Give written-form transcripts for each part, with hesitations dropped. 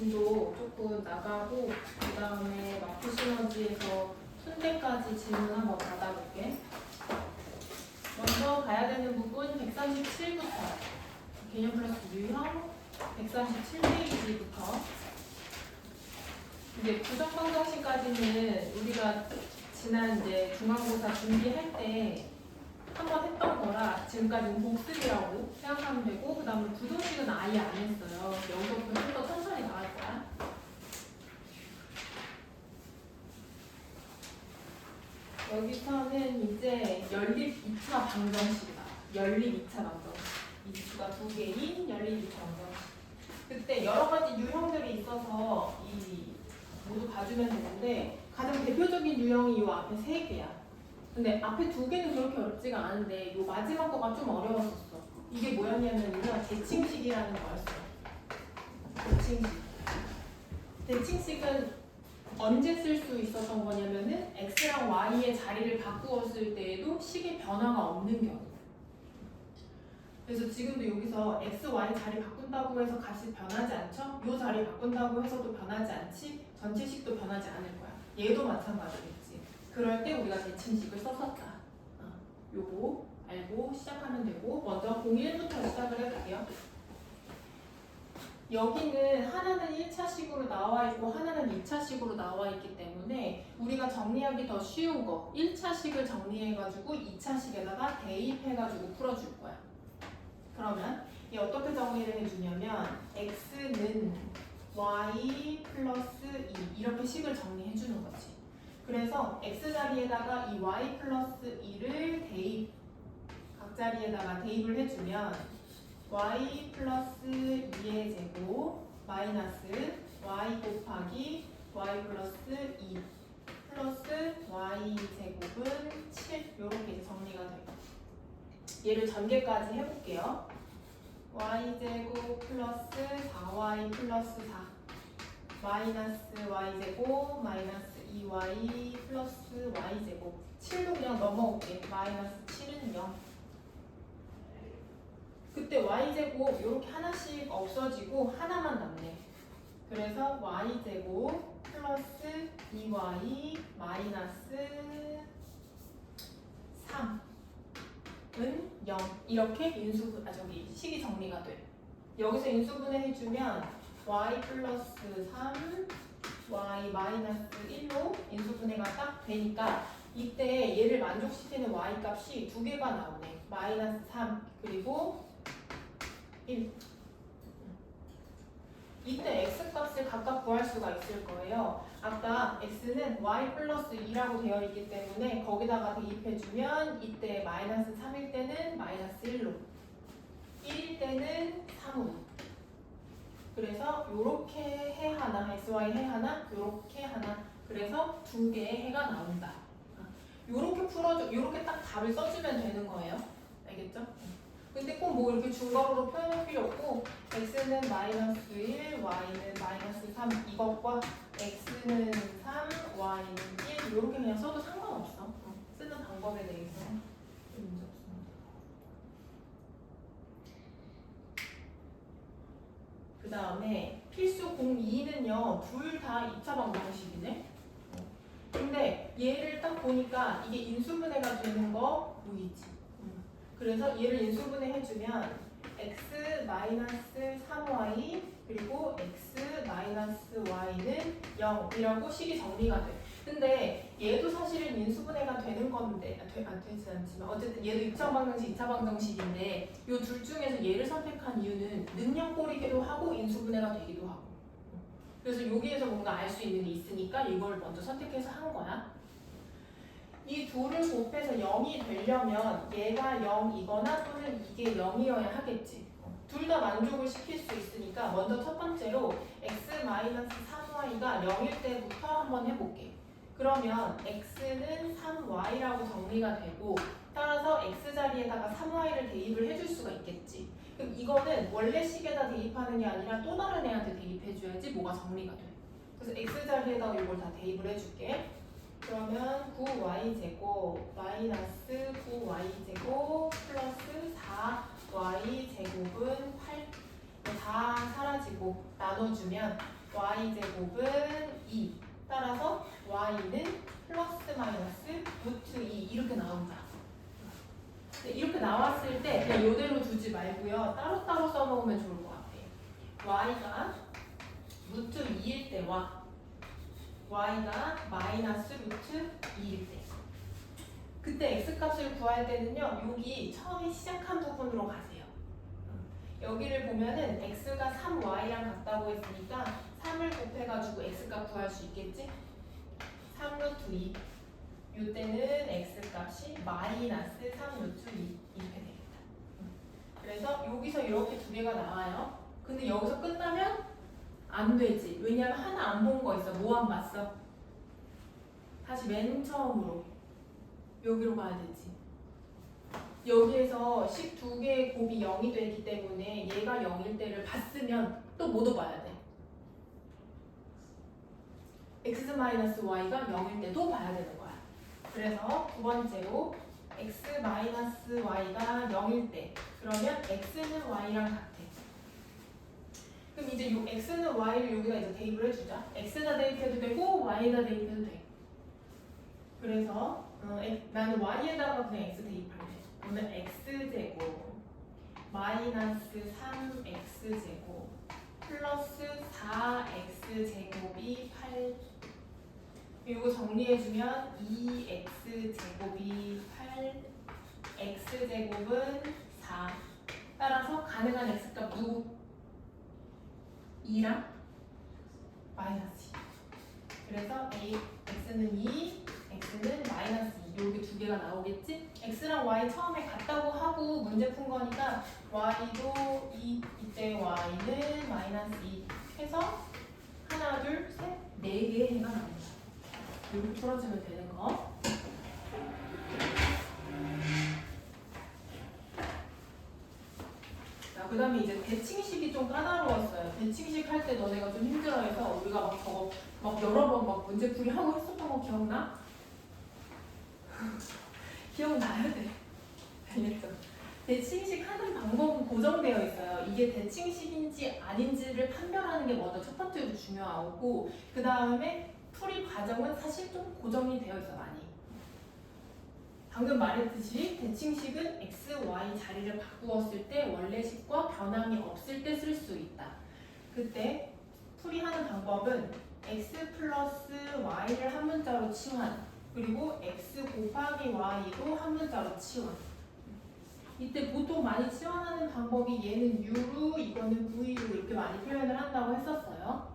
진도 조금 나가고 그 다음에 마크 시너지에서 순대까지 질문 한번 받아볼게. 먼저 가야 되는 부분 137부터 개념 플러스 유형 137페이지부터 이제 부정방정식까지는 우리가 지난 이제 중간고사 준비할 때 한번 했던 거라 지금까지는 복습이라고 생각하면 되고 그 다음에 부정식은 아예 안 했어요. 여기서부터 좀 더 천천히 나갈 거야. 여기서는 이제 연립 2차 방정식이다. 연립 2차 방정식. 이 수가 두 개인 연립 2차 방정식. 그때 여러 가지 유형들이 있어서 이 모두 봐주면 되는데 가장 대표적인 유형이 이 앞에 세 개야. 근데 앞에 두 개는 그렇게 어렵지가 않은데 이 마지막 거가 좀 어려웠었어. 이게 뭐였냐면요. 대칭식이라는 거였어요. 대칭식. 대칭식은 언제 쓸 수 있었던 거냐면은 x랑 y의 자리를 바꾸었을 때에도 식의 변화가 없는 경우. 그래서 지금도 여기서 x, y 자리 바꾼다고 해서 값이 변하지 않죠? 요 자리 바꾼다고 해서도 변하지 않지? 전체 식도 변하지 않을 거야. 얘도 마찬가지겠지. 그럴 때 우리가 대칭식을 썼었다. 요거 알고 시작하면 되고 먼저 01부터 시작을 해볼게요. 여기는 하나는 1차식으로 나와 있고 하나는 2차식으로 나와 있기 때문에 우리가 정리하기 더 쉬운 거 1차식을 정리해가지고 2차식에다가 대입해가지고 풀어줄 거야. 그러면 이 어떻게 정리를 해주냐면 x는 y 플러스 2 이렇게 식을 정리해주는 거지. 그래서 x자리에다가 이 y 플러스 2를 대입 각 자리에다가 대입을 해주면 y 플러스 2의 제곱 마이너스 y 곱하기 y 플러스 2 플러스 y 제곱은 7 이렇게 이제 정리가 되고 얘를 전개까지 해볼게요. y 제곱 플러스 4y 플러스 4 마이너스 y 제곱 마이너스 2y 플러스 y 제곱 7로 그냥 넘어올게. 마이너스 7은 0. 그때 y제곱 이렇게 하나씩 없어지고 하나만 남네. 그래서 y제곱 플러스 2y 마이너스 3은 0 이렇게 식이 정리가 돼. 여기서 인수분해 해주면 y 플러스 3 y 마이너스 1로 인수분해가 딱 되니까 이때 얘를 만족시키는 y 값이 두 개가 나오네. 마이너스 3 그리고 1. 이때 x값을 각각 구할 수가 있을 거예요. 아까 x는 y 플러스 2라고 되어 있기 때문에 거기다가 대입해주면 이때 마이너스 3일 때는 마이너스 1로 1일 때는 3으로 그래서 요렇게 해 하나 xy 해 하나 요렇게 하나 그래서 두 개의 해가 나온다. 요렇게 풀어줘 요렇게 딱 답을 써주면 되는 거예요. 알겠죠? 근데 꼭 뭐 이렇게 중괄호로 표현할 필요 없고 x는 마이너스 1, y는 마이너스 3 이것과 x는 3, y는 1 이렇게 그냥 써도 상관없어. 쓰는 방법에 대해서 문제 없습니다. 그 다음에 필수 02는요 둘 다 2차 방정식이네. 근데 얘를 딱 보니까 이게 인수분해가 되는 거 보이지? 그래서 얘를 인수분해 해주면 x 마이너스 3y 그리고 x 마이너스 y는 0이라고 식이 정리가 돼. 근데 얘도 사실은 인수분해가 되는 건데 되지 않지만 어쨌든 얘도 2차 방정식, 2차 방정식인데 이 둘 중에서 얘를 선택한 이유는 능력고리기도 하고 인수분해가 되기도 하고 그래서 여기에서 뭔가 알 수 있는 게 있으니까 이걸 먼저 선택해서 한 거야. 이 둘을 곱해서 0이 되려면 얘가 0이거나 또는 이게 0이어야 하겠지. 둘 다 만족을 시킬 수 있으니까 먼저 첫 번째로 x-3y가 0일 때부터 한번 해볼게. 그러면 x는 3y라고 정리가 되고 따라서 x자리에다가 3y를 대입을 해줄 수가 있겠지. 그럼 이거는 원래 식에다 대입하는 게 아니라 또 다른 애한테 대입해줘야지 뭐가 정리가 돼. 그래서 x자리에다가 이걸 다 대입을 해줄게. 그러면 9y제곱 마이너스 9y제곱 플러스 4y제곱은 8 다 사라지고 나눠주면 y제곱은 2. 따라서 y는 플러스 마이너스 루트 2 이렇게 나온다. 이렇게 나왔을 때 그냥 이대로 두지 말고요. 따로따로 써먹으면 좋을 것 같아요. y가 루트 2일 때와 y가 마이너스 루트 2일 때. 그때 x값을 구할 때는요. 여기 처음에 시작한 부분으로 가세요. 여기를 보면은 x가 3y랑 같다고 했으니까 3을 곱해가지고 x값 구할 수 있겠지? 3 루트 2. 이때는 x값이 마이너스 3 루트 2 이렇게 되겠다. 그래서 여기서 이렇게 두 개가 나와요. 근데 여기서 끝나면 안 되지. 왜냐면 하나 안 본 거 있어. 뭐 안 봤어? 다시 맨 처음으로 여기로 가야 되지. 여기에서 식 두 개의 곱이 0이 되기 때문에 얘가 0일 때를 봤으면 또 뭐도 봐야 돼. x-y가 0일 때도 봐야 되는 거야. 그래서 두 번째로 x-y가 0일 때 그러면 x는 y랑 같아. 그럼 이제 요 x는 y를 여기다 이제 대입을 해주자. x다 대입해도 되고 y다 대입해도 돼. 그래서 나는 y에다가 그냥 x 대입할래. 그러면 x제곱 마이너스 3x제곱 플러스 4x제곱이 8. 이거 정리해주면 2x제곱이 8, x제곱은 4. 따라서 가능한 x값 누구? 2랑 마이너스 2. 그래서 x는 2, x는 마이너스 2. 여기 두 개가 나오겠지? x랑 y 처음에 같다고 하고 문제 푼 거니까 y도 2, 이때 y는 마이너스 2 해서 하나, 둘, 셋, 네 개의 해가 나옵니다. 이렇게 풀어주면 되는 거. 자, 그 다음에 이제 대칭식이 좀 까다로웠어요. 대칭식 할 때 너네가 좀 힘들어해서 우리가 막 저거 막 여러 번 막 문제풀이 하고 했었던 거 기억나? 기억나야 돼. 알겠죠? 대칭식 하는 방법은 고정되어 있어요. 이게 대칭식인지 아닌지를 판별하는 게 먼저 첫 번째로 중요하고 그 다음에 풀이 과정은 사실 좀 고정이 되어 있어 많이. 방금 말했듯이 대칭식은 x, y 자리를 바꾸었을 때 원래식과 변함이 없을 때 쓸 수 있다. 그때 풀이하는 방법은 x 플러스 y를 한 문자로 치환 그리고 x 곱하기 y도 한 문자로 치환. 이때 보통 많이 치환하는 방법이 얘는 u로 이거는 v로 이렇게 많이 표현을 한다고 했었어요.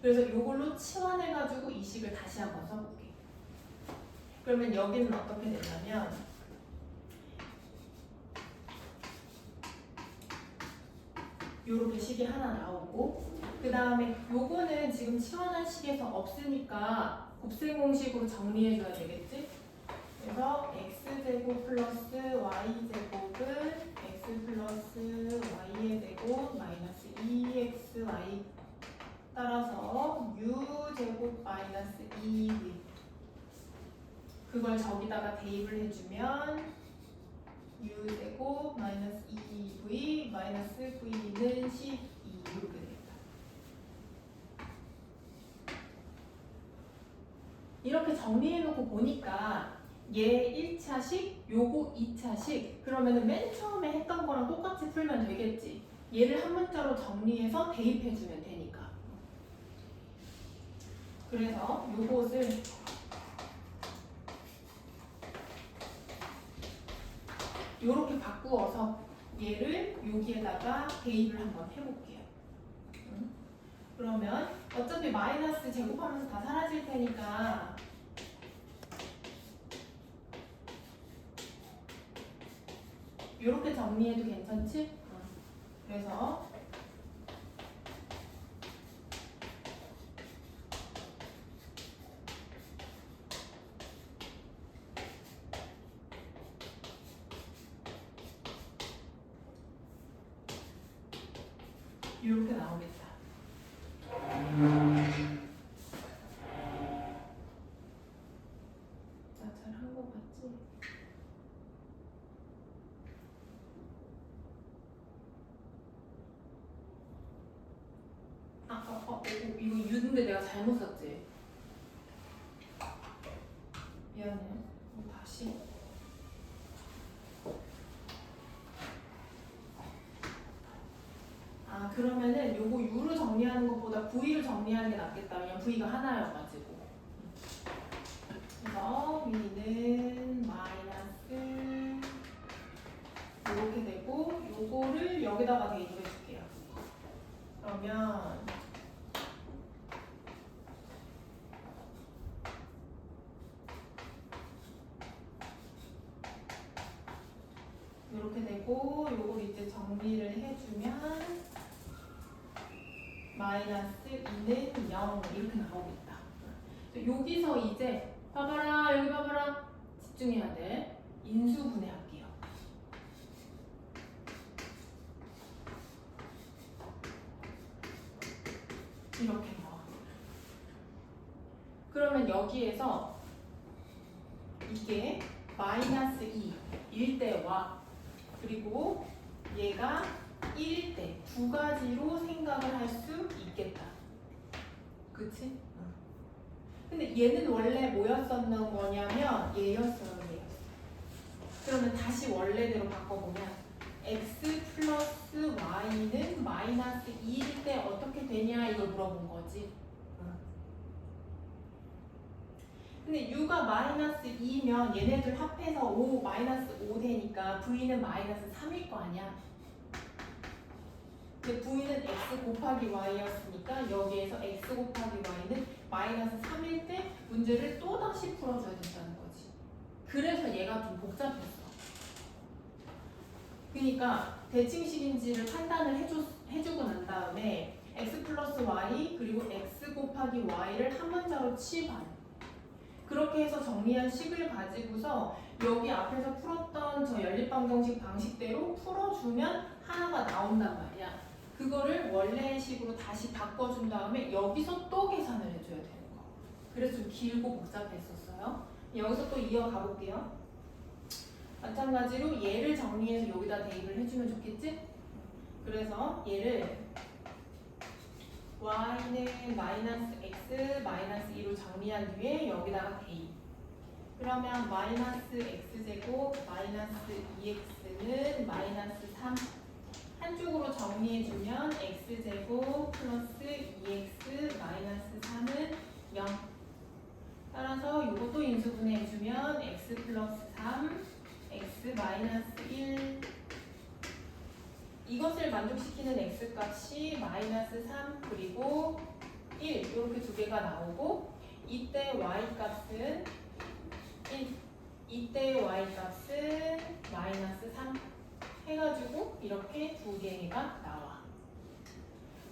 그래서 이걸로 치환해가지고 이 식을 다시 한번 써볼게. 그러면 여기는 어떻게 되냐면 이렇게 식이 하나 나오고 그 다음에 요거는 지금 치환한 식에서 없으니까 곱셈 공식으로 정리해줘야 되겠지? 그래서 x제곱 플러스 y제곱은 x 플러스 y의 제곱 마이너스 2xy 따라서 u제곱 마이너스 2v 그걸 저기다가 대입을 해주면 u제곱 마이너스 2v 마이너스 v는 12 이렇게 되겠다. 이렇게 정리해놓고 보니까 얘 1차식, 요거 2차식 그러면은 맨 처음에 했던 거랑 똑같이 풀면 되겠지. 얘를 한 문자로 정리해서 대입해주면 되니까. 그래서 요것을 요렇게 바꾸어서 얘를 여기에다가 대입을 한번 해볼게요. 그러면 어차피 마이너스 제곱하면서 다 사라질 테니까 이렇게 정리해도 괜찮지? 그래서 이렇게 나오겠다. 자, 잘한 거 같지? 이거 근데 내가 잘못 썼지? 미안해. 다시. 아, 그러면은 요거 U로 정리하는 것보다 V로 정리하는 게 낫겠다. 왜냐면 V가 하나여가지고. 그래서 V는 마이너스 이렇게 되고 요거를 여기다가 대입해 줄게요. 그러면 이렇게 되고 요걸 이제 정리를 해주면 마이너스 2는 0 이렇게 나오겠다. 여기서 이제 봐봐라, 여기 봐봐라, 집중해야 돼. 인수분해할게요. 이렇게 나와. 그러면 여기에서 이게 마이너스 2일 때와 그리고 얘가 1일 때 두 가지로 생각을 할 수 있겠다. 그치? 근데 얘는 원래 뭐였었는 거냐면 얘였어요. 얘. 그러면 다시 원래대로 바꿔보면 x 플러스 y는 마이너스 2일 때 어떻게 되냐 이걸 물어본 거지. 근데 u가 마이너스 2면 얘네들 합해서 5 마이너스 5 되니까 v는 마이너스 3일 거 아니야. 근데 v는 x 곱하기 y였으니까 여기에서 x 곱하기 y는 마이너스 3일 때 문제를 또다시 풀어줘야 된다는 거지. 그래서 얘가 좀 복잡했어. 그러니까 대칭식인지를 판단을 해주고 난 다음에 x 플러스 y 그리고 x 곱하기 y를 한 문자로 취입하는, 그렇게 해서 정리한 식을 가지고서 여기 앞에서 풀었던 저 연립방정식 방식대로 풀어주면 하나가 나온단 말이야. 그거를 원래의 식으로 다시 바꿔준 다음에 여기서 또 계산을 해줘야 되는 거. 그래서 좀 길고 복잡했었어요. 여기서 또 이어가 볼게요. 마찬가지로 얘를 정리해서 여기다 대입을 해주면 좋겠지? 그래서 얘를 y는 마이너스 x 마이너스 2로 정리한 뒤에 여기다가 대입. 그러면 마이너스 x제곱 마이너스 2x는 마이너스 3. 한쪽으로 정리해주면 x제곱 플러스 2x 마이너스 3은 0. 따라서 이것도 인수분해해주면 x 플러스 3, x 마이너스 1. 이것을 만족시키는 x값이 마이너스 3 그리고 1 이렇게 두 개가 나오고, 이때 y값은 1, 이때 y값은 마이너스 3 해가지고 이렇게 두 개가 나와.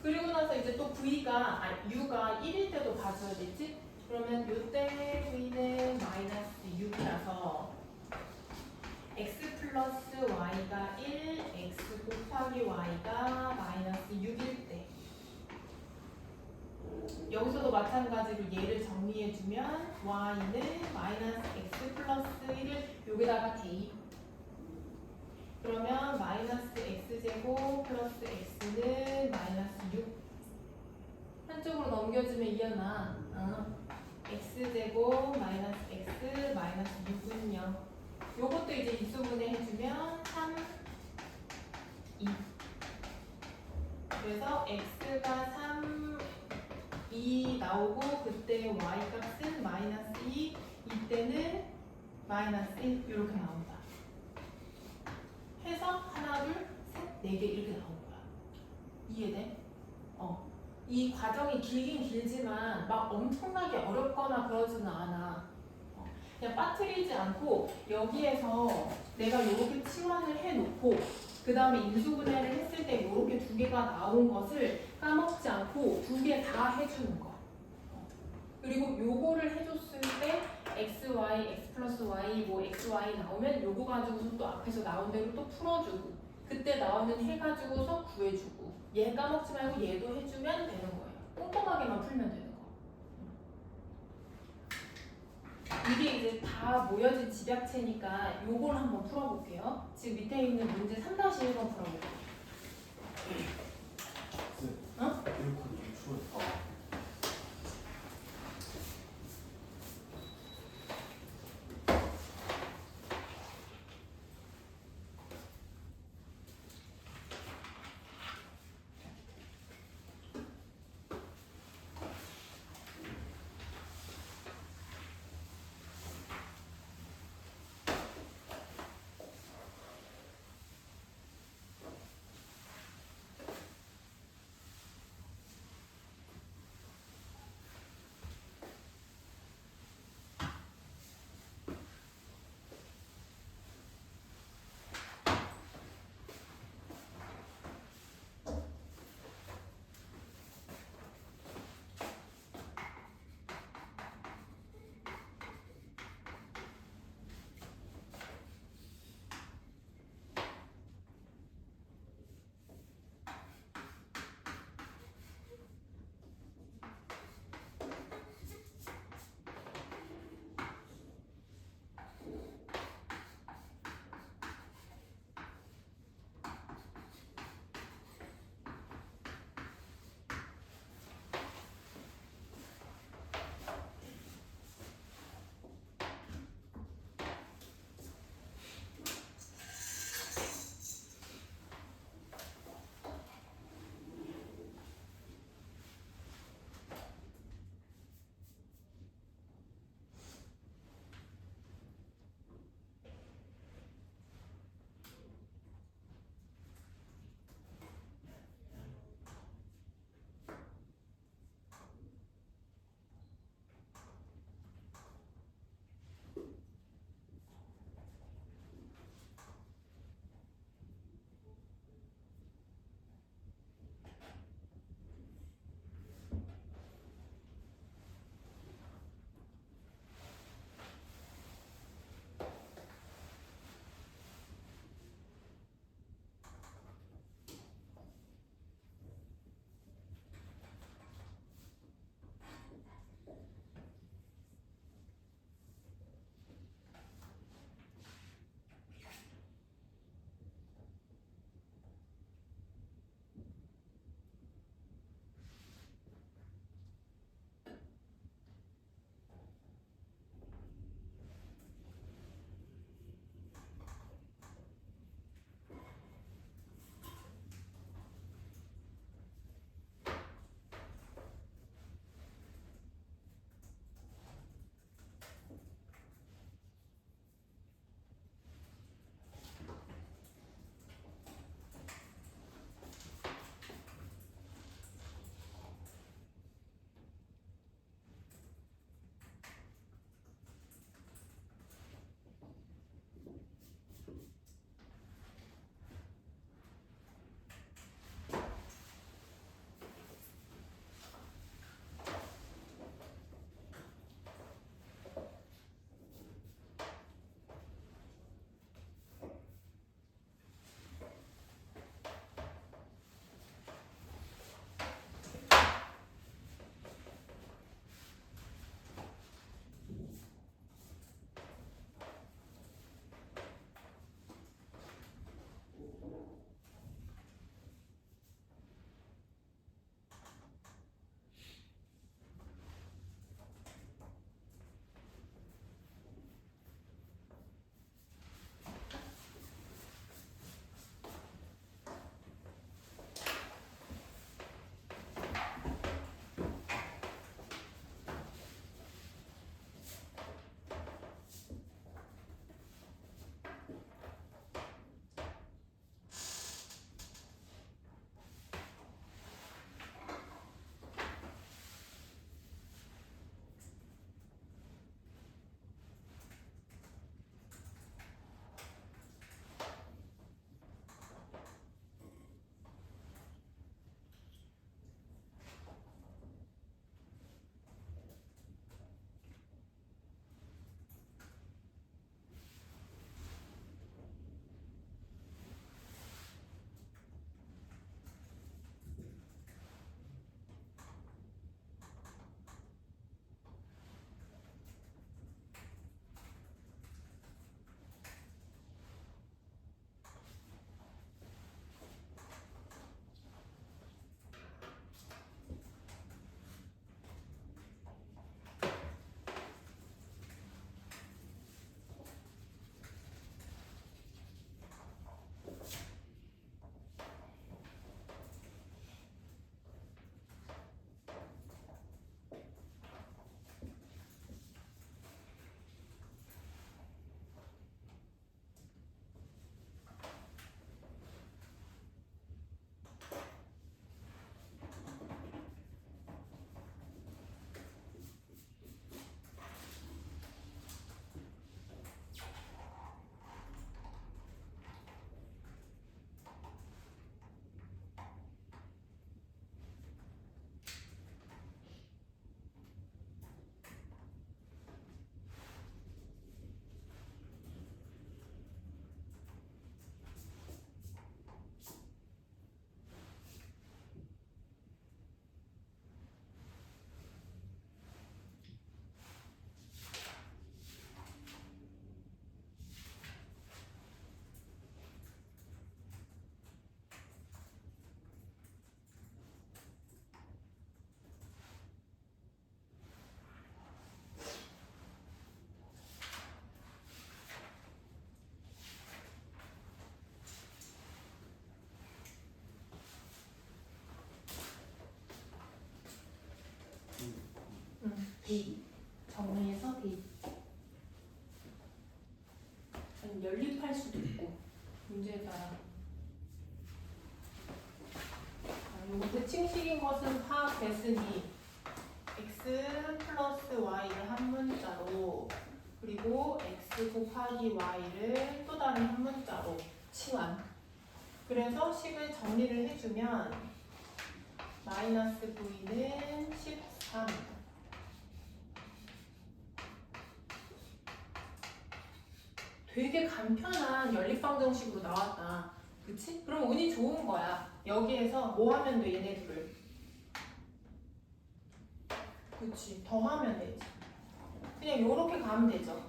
그리고 나서 이제 또 V가, U가 1일 때도 봐줘야 되지? 그러면 이때 V는 마이너스 6이라서 x 플러스 y가 1, x 곱하기 y가 마이너스 6일 때 여기서도 마찬가지로 얘를 정리해주면 y는 마이너스 x 플러스 1을 여기다가 대입. 그러면 마이너스 x제곱 플러스 x는 마이너스 6. 한쪽으로 넘겨주면 이어나 x제곱 마이너스 x 마이너스 6은 0. 요것도 이제 인수분해 해주면 3, 2. 그래서 x가 3, 2 나오고 그때 y값은 마이너스 2, 이때는 마이너스 1 이렇게 나온다. 해서 하나, 둘, 셋, 네 개 이렇게 나온 거야. 이해돼? 이 과정이 길긴 길지만 막 엄청나게 어렵거나 그러지는 않아. 그냥 빠뜨리지 않고 여기에서 내가 이렇게 치환을 해놓고 그 다음에 인수분해를 했을 때 이렇게 두 개가 나온 것을 까먹지 않고 두 개 다 해주는 거. 그리고 요거를 해줬을 때 x, y, x 플러스 y, 뭐 x, y 나오면 요거 가지고서 또 앞에서 나온 대로 또 풀어주고 그때 나오는 해 가지고서 구해주고 얘 까먹지 말고 얘도 해주면 되는 거예요. 꼼꼼하게만 풀면 되는 거. 이게 이제 다 모여진 집약체니까 요걸 한번 풀어볼게요. 지금 밑에 있는 문제 3-1번 풀어볼게요. 어? 대입. 정리해서 대입. 아니, 연립할 수도 있고 문제에 따라. 요거 대칭식인 것은 파악됐으니 x 플러스 y를 한 문자로 그리고 x 곱하기 y를 또 다른 한 문자로 치환. 그래서 식을 정리를 해주면 마이너스 v는 13. 되게 간편한 연립방정식으로 나왔다. 그치? 그럼 운이 좋은 거야. 여기에서 뭐 하면 돼, 얘네들을? 그치, 더하면 되지. 그냥 요렇게 가면 되죠.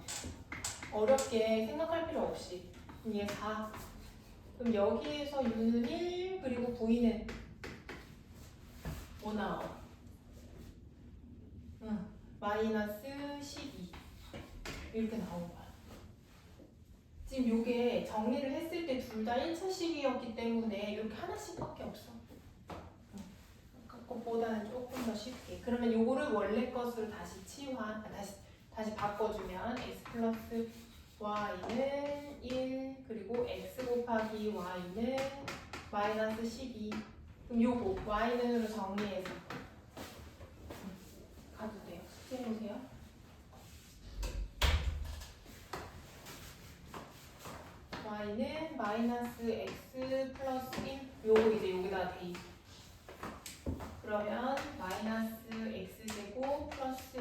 어렵게 생각할 필요 없이. 그럼 얘 4. 그럼 여기에서 u는 1, 그리고 v는 뭐 나와? 마이너스 12. 이렇게 나온 거야. 지금 요게 정리를 했을 때 둘 다 1차식이었기 때문에 이렇게 하나씩밖에 없어. 아까 것보다는 조금 더 쉽게. 그러면 요거를 원래 것으로 다시 치환, 다시 바꿔주면 x 플러스 y는 1, 그리고 x 곱하기 y는 마이너스 12. 그럼 요거 y는으로 정리해서 가도 돼요. 숙제 보세요. y는 마이너스 x 플러스 1. 요거 이제 여기다 대입. 그러면 마이너스 x제곱 플러스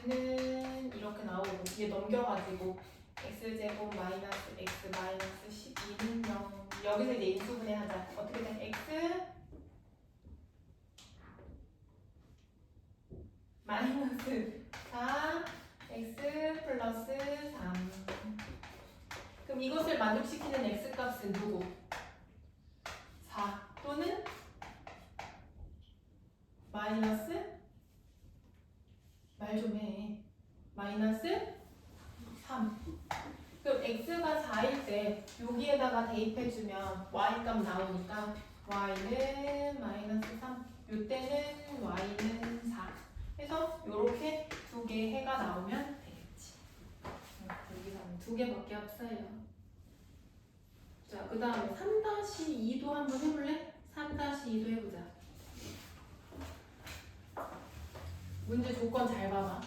x는 이렇게 나오고 뒤에 넘겨가지고 x제곱 마이너스 x 마이너스 12는 0. 여기서 이제 인수분해하자. 어떻게 돼? x 마이너스 4 x 플러스 3. 그럼 이것을 만족시키는 x값은 누구? 4 또는 마이너스 말 좀 해. 마이너스 3. 그럼 x가 4일 때 여기에다가 대입해주면 y값 나오니까 y는 마이너스 3. 이때는 y는 4. 그래서 이렇게 두 개 해가 나오면 되겠지. 여기서는 두 개밖에 없어요. 자, 그 다음에 3-2도 한번 해볼래? 3-2도 해보자. 문제 조건 잘 봐봐.